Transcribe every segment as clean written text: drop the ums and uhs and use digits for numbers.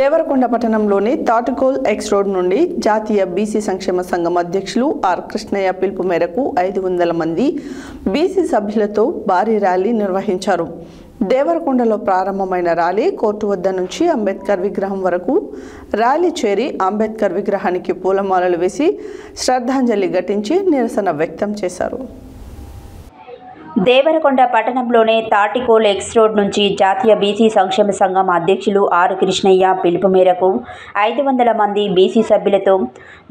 దేవరకొండ పట్టణంలోని తాటికోల్ X road నుండి జాతీయ బీసీ సంక్షేమ సంఘం అధ్యక్షులు ఆర్ కృష్ణయ్య పిలుపు మేరకు 500 మంది బీసీ సభ్యులతో భారీ ర్యాలీ నిర్వహించారు. దేవరకొండలో ప్రారంభమైన ర్యాలీ కోర్టు వద్ద నుంచి అంబేద్కర్ విగ్రహం వరకు ర్యాలీ చేరి అంబేద్కర్ విగ్రహానికి పూలమాలలు వేసి శ్రద్ధాంజలి ఘటించి నిరసన వ్యక్తం చేశారు. దేవరకొండ పట్టణంలోని తాటికోల్ ఎక్స్ రోడ్ నుంచి జాతీయ బీసీ సంక్షేమ సంఘం అధ్యక్షులు ఆర్ కృష్ణయ్య పిలుపు మేరకు 500 మంది బీసీ సభ్యులతో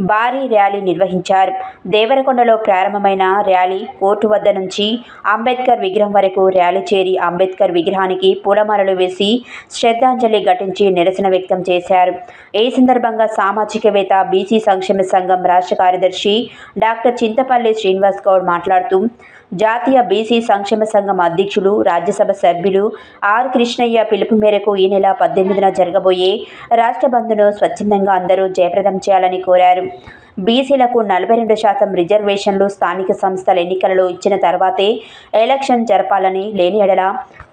భారీ ర్యాలీ నిర్వహించారు. దేవరకొండలో ప్రారంభమైన ర్యాలీ కోర్టు వద్ద నుంచి అంబేద్కర్ విగ్రహం వరకు ర్యాలీ చేరి అంబేద్కర్ విగ్రహానికి పూలమాలలు వేసి శ్రద్ధాంజలి ఘటించి నిరసన వ్యక్తం చేశారు. ఈ సందర్భంగా సామాజికవేత్త బీసీ సంక్షేమ సంఘం రాష్ట్ర కార్యదర్శి డాక్టర్ చింతపల్లి శ్రీనివాస్ గౌడ్ మాట్లాడుతూ జాతీయ బీసీ సంక్షేమ సంఘం అధ్యక్షులు రాజ్యసభ సభ్యులు ఆర్ కృష్ణయ్య పిలుపు మేరకు ఈ నెల 18న జరగబోయే రాష్ట్ర బంద్ను స్వచ్ఛందంగా అందరూ జయప్రదం చేయాలని కోరారు. బీసీలకు 42% రిజర్వేషన్లు స్థానిక సంస్థల ఎన్నికలలో ఇచ్చిన తర్వాతే ఎలక్షన్ జరపాలని, లేని ఎడల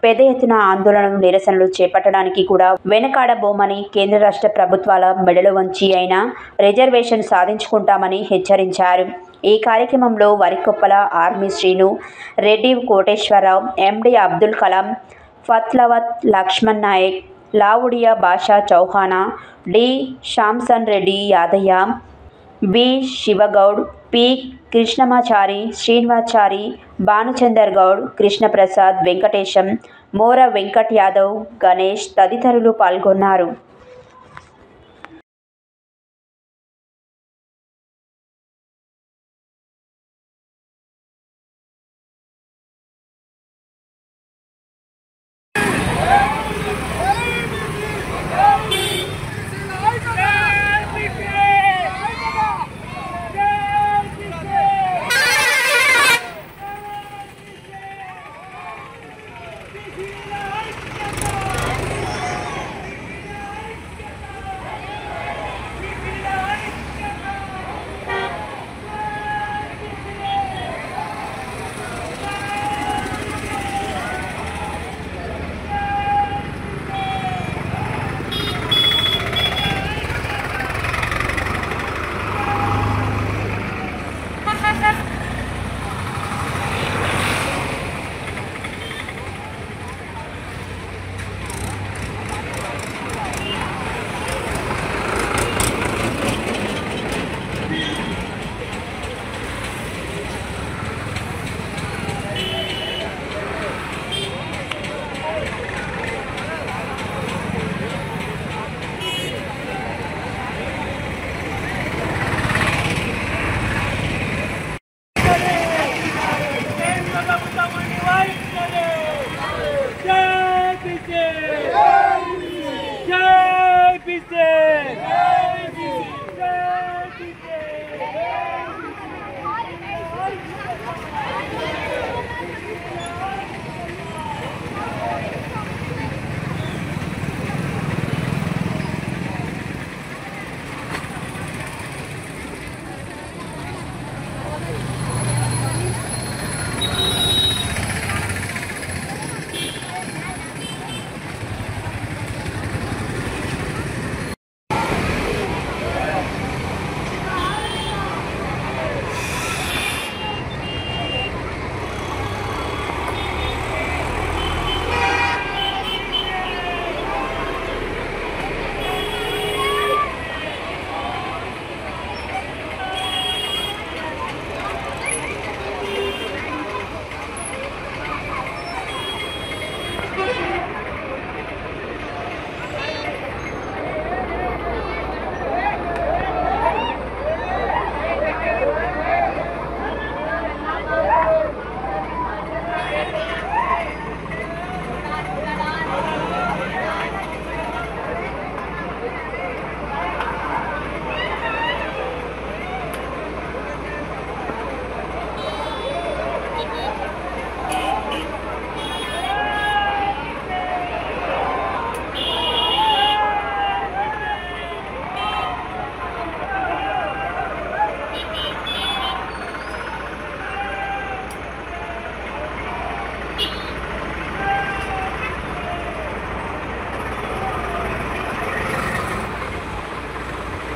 పెద్ద ఎత్తున ఆందోళనలు నిరసనలు చేపట్టడానికి కూడా వెనకాడబోమని, కేంద్ర రాష్ట్ర ప్రభుత్వాల మెడలు వంచి అయినా రిజర్వేషన్ సాధించుకుంటామని హెచ్చరించారు. ఈ కార్యక్రమంలో Varikoppula army Srinu, Reddy Koteswara Rao, MD Abdul Kalam, Fathlavath Lakshman Nayak, Lavudiya Basha Chauhana, D Samson Reddy Yadaiah, B Shiva Goud, P Krishnamachari, Srinivachari, Bhanuchander Goud, Krishnaprasad, Venkatesham, Mora Venkat Yadav, Ganesh తదితరులు పాల్గొన్నారు.